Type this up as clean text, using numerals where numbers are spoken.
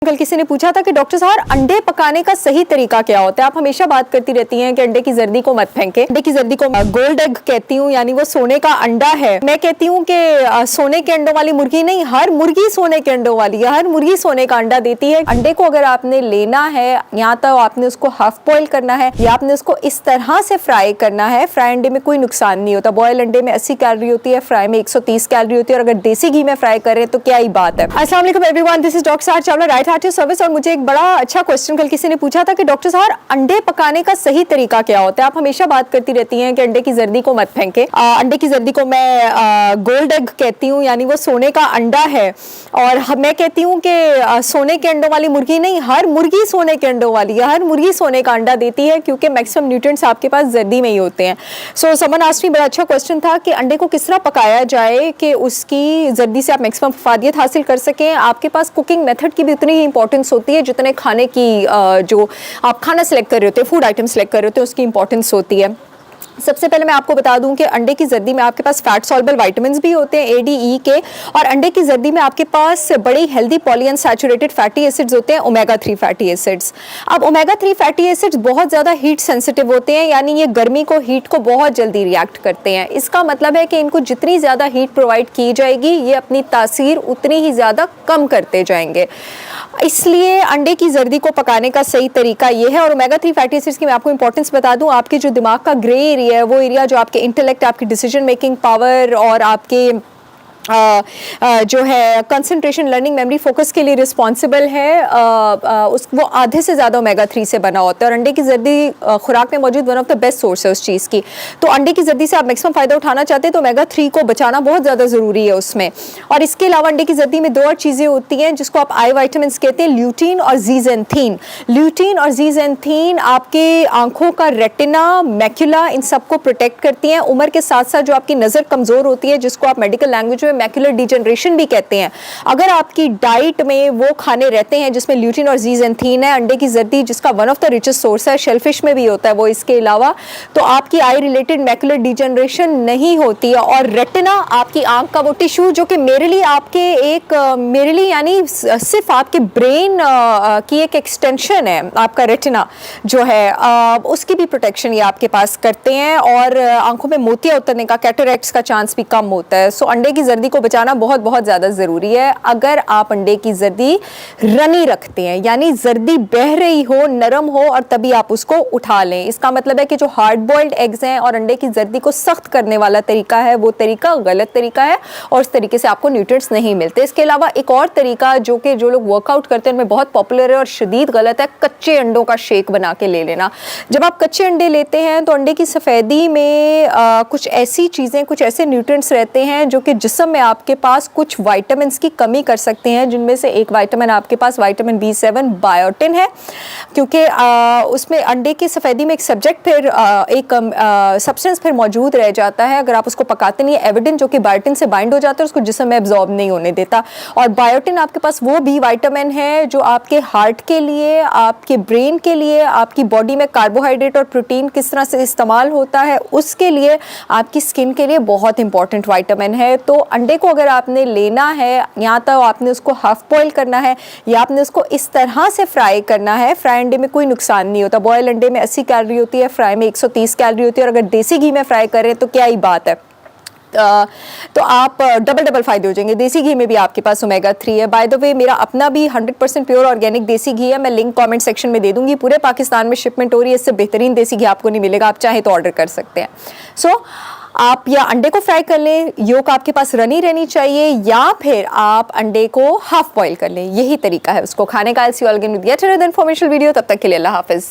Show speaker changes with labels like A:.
A: कल किसी ने पूछा था कि डॉक्टर साहब अंडे पकाने का सही तरीका क्या होता है। आप हमेशा बात करती रहती हैं कि अंडे की जर्दी को मत फेंके। अंडे की जर्दी को गोल्ड एग कहती हूँ, यानी वो सोने का अंडा है। मैं कहती हूँ कि सोने के अंडों वाली मुर्गी नहीं, हर मुर्गी सोने के अंडों वाली है। हर मुर्गी सोने का अंडा देती है। अंडे को अगर आपने लेना है या तो आपने उसको हाफ बॉयल करना है या आपने उसको इस तरह से फ्राई करना है। फ्राई अंडे में कोई नुकसान नहीं होता। बॉयल अंडे में 80 कैलोरी होती है, फ्राई में 130 कैलोरी होती है। और अगर देसी घी में फ्राई करें तो क्या ही बात है। अस्सलाम वालेकुम एवरीवन, दिस इज डॉक्टर साहब Chawla, right heart to service. और मुझे एक बड़ा अच्छा क्वेश्चन कल किसी ने पूछा था कि डॉक्टर साहब अंडे पकाने का सही तरीका क्या होता है। आप हमेशा बात करती रहती हैं कि अंडे की जर्दी को मत फेंके। अंडे की जर्दी को मैं गोल्ड एग कहती हूँ, यानी वो सोने का अंडा है। और मैं कहती हूँ कि सोने के अंडों वाली मुर्गी नहीं, हर मुर्गी सोने के अंडों वाली है। हर मुर्गी सोने का अंडा देती है क्योंकि मैक्सिमम न्यूट्रिएंट्स आपके पास जर्दी में ही होते हैं। सो समन आस्क्ड मी, बड़ा अच्छा क्वेश्चन था कि अंडे को किस तरह पकाया जाए कि उसकी जर्दी से आप मैक्सिमम फायदियत हासिल कर सकें। आपके पास कुकिंग मेथड की भी उतनी ही इंपॉर्टेंस होती है जितने खाने की जो आप खाना सेलेक्ट कर रहे होते हैं, फूड आइटम सेलेक्ट कर रहे होते हैं, उसकी इंपॉर्टेंस होती है। सबसे पहले मैं आपको बता दूं कि अंडे की जर्दी में आपके पास फैट सॉल्युबल विटामिन्स भी होते हैं, ए, डी, ई के। और अंडे की जर्दी में आपके पास बड़ी हेल्दी पॉलीअनसैचुरेटेड फैटी एसिड्स होते हैं, ओमेगा 3 फैटी एसिड्स। अब ओमेगा 3 फैटी एसिड्स बहुत ज़्यादा हीट सेंसिटिव होते हैं, यानी ये गर्मी को, हीट को बहुत जल्दी रिएक्ट करते हैं। इसका मतलब है कि इनको जितनी ज़्यादा हीट प्रोवाइड की जाएगी ये अपनी तासीर उतनी ही ज़्यादा कम करते जाएंगे। इसलिए अंडे की जर्दी को पकाने का सही तरीका ये है। और ओमेगा 3 फैटी एसिड्स की मैं आपको इंपॉर्टेंस बता दूं, आपके जो दिमाग का ग्रे एरिया है, वो एरिया जो आपके इंटेलेक्ट, आपकी डिसीजन मेकिंग पावर और आपके जो है कंसंट्रेशन, लर्निंग, मेमोरी, फोकस के लिए रिस्पॉन्सिबल है, वो आधे से ज़्यादा ओमेगा 3 से बना होता है। और अंडे की जर्दी खुराक में मौजूद one of the best source है उस चीज़ की। तो अंडे की जर्दी से आप मैक्सिमम फ़ायदा उठाना चाहते हैं तो ओमेगा 3 को बचाना बहुत ज़्यादा ज़रूरी है उसमें। और इसके अलावा अंडे की जर्दी में दो और चीज़ें होती हैं जिसको आप आई वाइटामिन कहते हैं, ल्यूटीन और ज़ीज़ेंथीन। ल्यूटीन और ज़ीज़ेंथीन आपके आंखों का रेटिना, मैक्युला, इन सबको प्रोटेक्ट करती हैं। उम्र के साथ साथ जो आपकी नज़र कमज़ोर होती है, जिसको आप मेडिकल लैंग्वेज में मैक्युलर डिजनरेशन भी कहते हैं, अगर आपकी डाइट में वो खाने रहते हैं जिसमें ल्यूटीन और ज़ीज़ेंथीन है, अंडे की जर्दी जिसका one of the richest source है, शेलफिश में भी होता है वो, इसके अलावा, तो आपकी आई रिलेटेड मैक्युलर डिजनरेशन नहीं होती है। और रेटिना आपकी आंख का वो टिश्यू जो कि मेरली आपके एक मेरली यानी सिर्फ आपके ब्रेन की एक एक्सटेंशन है, आपका रेटिना जो है उसकी भी प्रोटेक्शन ये आपके पास करते हैं। और आंखों में मोतिया उतरने का, कैटरैक्ट्स का चांस भी कम होता है। सो अंडे की जर्दी को बचाना बहुत बहुत ज़्यादा ज़रूरी है। अगर आप अंडे की जर्दी रनी रखते हैं, यानी जर्दी बह रही हो, नरम हो, और तभी आप उसको उठा लें, इसका मतलब है कि जो हार्ड बॉइल्ड एग्स हैं और अंडे की जर्दी को सख्त करने वाला तरीका है, वो तरीका गलत तरीका है और उस तरीके से आपको न्यूट्रिएंट्स नहीं मिलते। इसके अलावा एक और तरीका जो कि जो लोग वर्कआउट करते हैं उनमें बहुत पॉपुलर है और शदीद गलत है, कच्चे अंडों का शेक बना के ले लेना। जब आप कच्चे अंडे लेते हैं तो अंडे की सफ़ेदी में कुछ ऐसी चीज़ें, कुछ ऐसे न्यूट्रिएंट्स रहते हैं जो कि जिस्म में आपके पास कुछ विटामिन्स की कमी कर सकते हैं, जिनमें से एक विटामिन आपके पास विटामिन B7 बायोटिन है, क्योंकि उसमें अंडे की सफ़ेदी में एक सब्जेक्ट फिर एक सब्सटेंस फिर मौजूद रह जाता है अगर आप उसको पकाते नहीं है, एविडिन, जो कि बायोटिन से बाइंड हो जाता है, उसको जिस्म में एब्जॉर्ब नहीं होने देता। और बायोटिन आपके पास वो भी विटामिन है जो आपके हार्ट के लिए, आपके ब्रेन के लिए, आपकी बॉडी में कार्बोहाइड्रेट और प्रोटीन किस तरह से इस्तेमाल होता है उसके लिए, आपकी स्किन के लिए बहुत इंपॉर्टेंट विटामिन है। तो अंडे को अगर आपने लेना है या तो आपने उसको हाफ बॉयल करना है या आपने उसको इस तरह से फ्राई करना है। फ्राई अंडे में कोई नुकसान नहीं होता। बॉयल अंडे में 80 कैलोरी होती है, फ्राई में 130 कैलोरी होती है। और अगर देसी घी में फ्राई करें तो क्या ही बात है। तो आप डबल फ़ायदे हो जाएंगे। देसी घी में भी आपके पास ओमेगा 3 है। बाय द वे, मेरा अपना भी 100% प्योर ऑर्गेनिक देसी घी है, मैं लिंक कमेंट सेक्शन में दे दूंगी। पूरे पाकिस्तान में शिपमेंट हो रही है, इससे बेहतरीन देसी घी आपको नहीं मिलेगा। आप चाहे तो ऑर्डर कर सकते हैं। सो आप या अंडे को फ्राई कर लें, योक आपके पास रनी रहनी चाहिए, या फिर आप अंडे को हाफ बॉयल कर लें। यही तरीका है उसको खाने का। I'll see you all again with yet another informational video। तब तक के लिए अल्लाह हाफिज़।